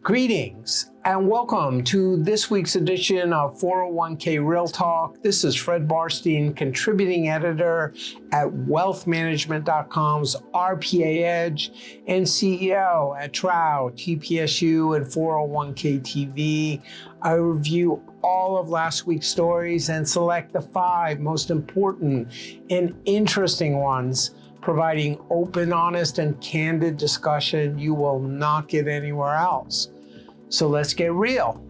Greetings and welcome to this week's edition of 401k Real Talk. This is Fred Barstein, contributing editor at wealthmanagement.com's RPA Edge and CEO at Trout, TPSU, and 401k TV. I review all of last week's stories and select the 5 most important and interesting ones, providing open, honest, and candid discussion you will not get anywhere else. So let's get real.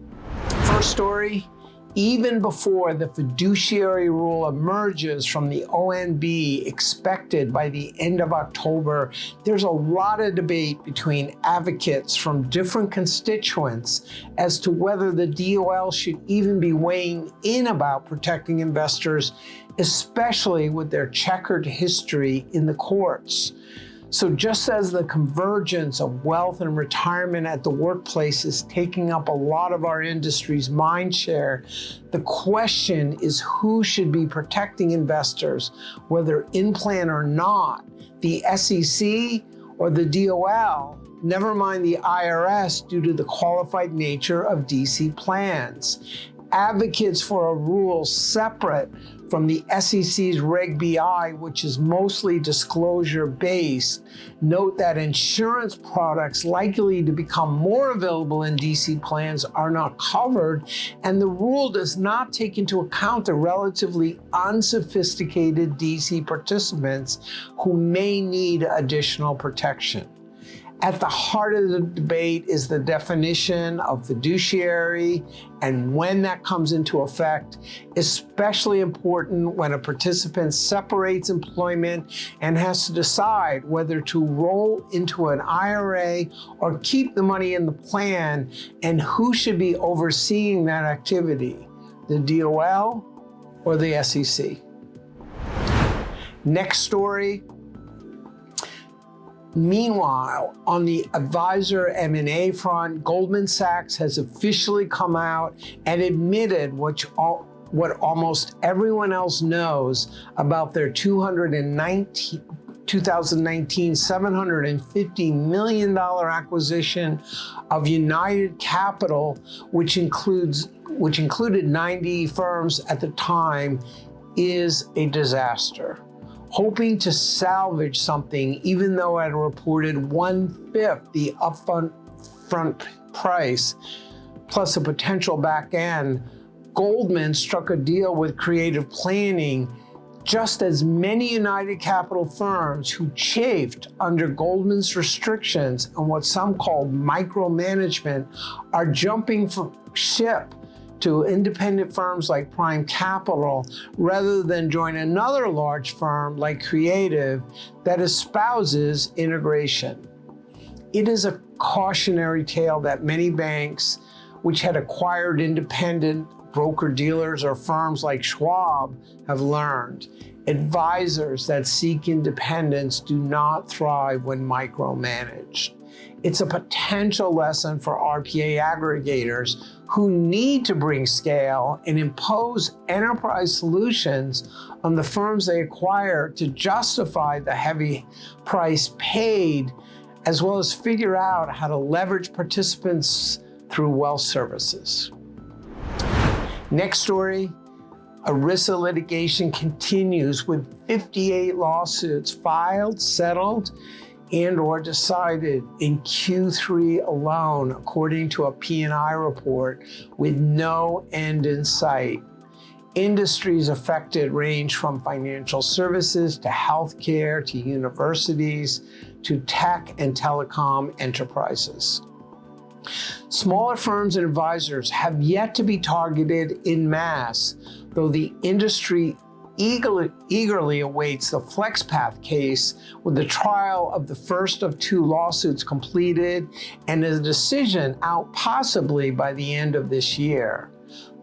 First story, even before the fiduciary rule emerges from the ONB expected by the end of October, there's a lot of debate between advocates from different constituents as to whether the DOL should even be weighing in about protecting investors, especially with their checkered history in the courts. So just as the convergence of wealth and retirement at the workplace is taking up a lot of our industry's mind share, the question is who should be protecting investors, whether in plan or not, the SEC or the DOL, never mind the IRS due to the qualified nature of DC plans. Advocates for a rule separate from the SEC's Reg BI, which is mostly disclosure-based, note that insurance products likely to become more available in DC plans are not covered, and the rule does not take into account the relatively unsophisticated DC participants who may need additional protection. At the heart of the debate is the definition of fiduciary and when that comes into effect, especially important when a participant separates employment and has to decide whether to roll into an IRA or keep the money in the plan, and who should be overseeing that activity, the DOL or the SEC. Next story. Meanwhile, on the advisor M&A front, Goldman Sachs has officially come out and admitted what almost everyone else knows about their 2019 $750 million acquisition of United Capital, which included 90 firms at the time, is a disaster. Hoping to salvage something, even though it reported 1/5 the upfront price, plus a potential back end, Goldman struck a deal with Creative Planning, just as many United Capital firms who chafed under Goldman's restrictions and what some called micromanagement are jumping ship to independent firms like Prime Capital rather than join another large firm like Creative that espouses integration. It is a cautionary tale that many banks, which had acquired independent broker-dealers or firms like Schwab, have learned. Advisors that seek independence do not thrive when micromanaged. It's a potential lesson for RPA aggregators who need to bring scale and impose enterprise solutions on the firms they acquire to justify the heavy price paid, as well as figure out how to leverage participants through wealth services. Next story, ERISA litigation continues with 58 lawsuits filed, settled, and or decided in Q3 alone, according to a P&I report, with no end in sight. Industries affected range from financial services to healthcare to universities to tech and telecom enterprises. Smaller firms and advisors have yet to be targeted en masse, though the industry eagerly awaits the FlexPath case, with the trial of the first of 2 lawsuits completed and a decision out possibly by the end of this year.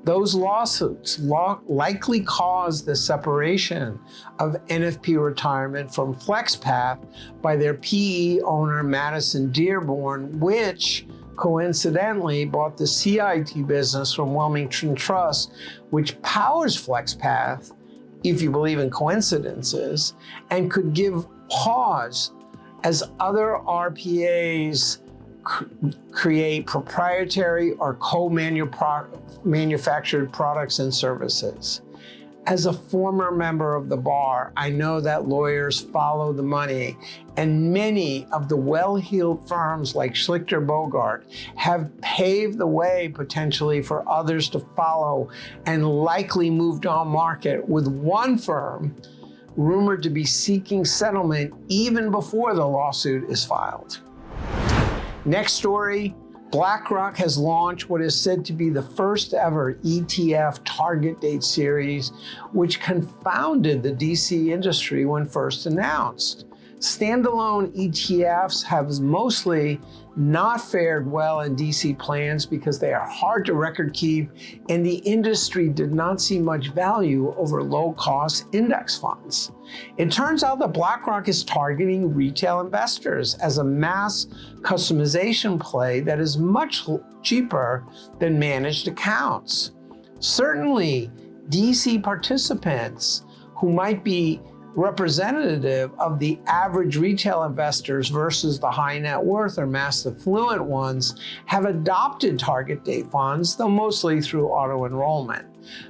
Those lawsuits likely caused the separation of NFP Retirement from FlexPath by their PE owner Madison Dearborn, which coincidentally bought the CIT business from Wilmington Trust, which powers FlexPath, if you believe in coincidences, and could give pause as other RPAs create proprietary or co-manufactured products and services. As a former member of the bar, I know that lawyers follow the money, and many of the well-heeled firms like Schlichter Bogart have paved the way potentially for others to follow and likely moved on market, with one firm rumored to be seeking settlement even before the lawsuit is filed. Next story, BlackRock has launched what is said to be the first ever ETF target date series, which confounded the DC industry when first announced. Standalone ETFs have mostly not fared well in DC plans because they are hard to record keep, and the industry did not see much value over low-cost index funds. It turns out that BlackRock is targeting retail investors as a mass customization play that is much cheaper than managed accounts. Certainly, DC participants who might be representative of the average retail investors versus the high net worth or mass affluent ones have adopted target date funds, though mostly through auto enrollment.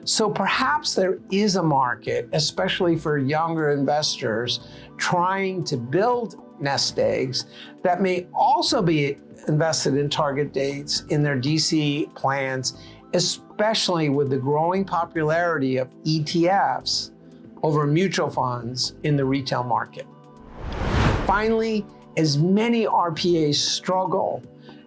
So perhaps there is a market, especially for younger investors trying to build nest eggs, that may also be invested in target dates in their DC plans, especially with the growing popularity of ETFs over mutual funds in the retail market. Finally, as many RPAs struggle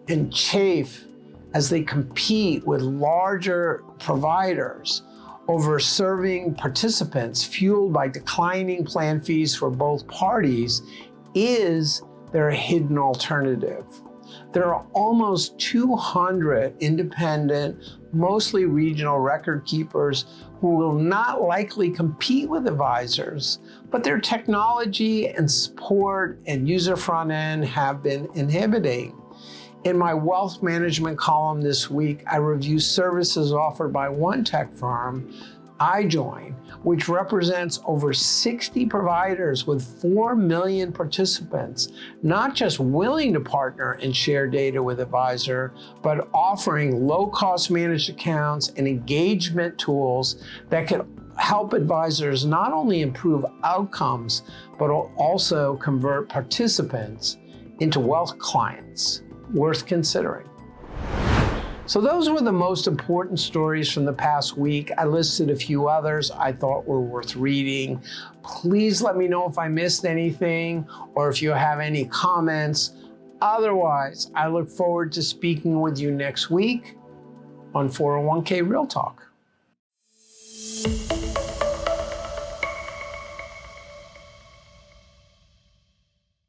and chafe as they compete with larger providers over serving participants fueled by declining plan fees for both parties, is there a hidden alternative? There are almost 200 independent, mostly regional record keepers who will not likely compete with advisors, but their technology and support and user front end have been inhibiting. In my wealth management column this week, I review services offered by one tech firm I joined, which represents over 60 providers with 4 million participants, not just willing to partner and share data with advisor, but offering low-cost managed accounts and engagement tools that can help advisors not only improve outcomes, but also convert participants into wealth clients. Worth considering. So those were the most important stories from the past week. I listed a few others I thought were worth reading. Please let me know if I missed anything or if you have any comments. Otherwise, I look forward to speaking with you next week on 401k Real Talk.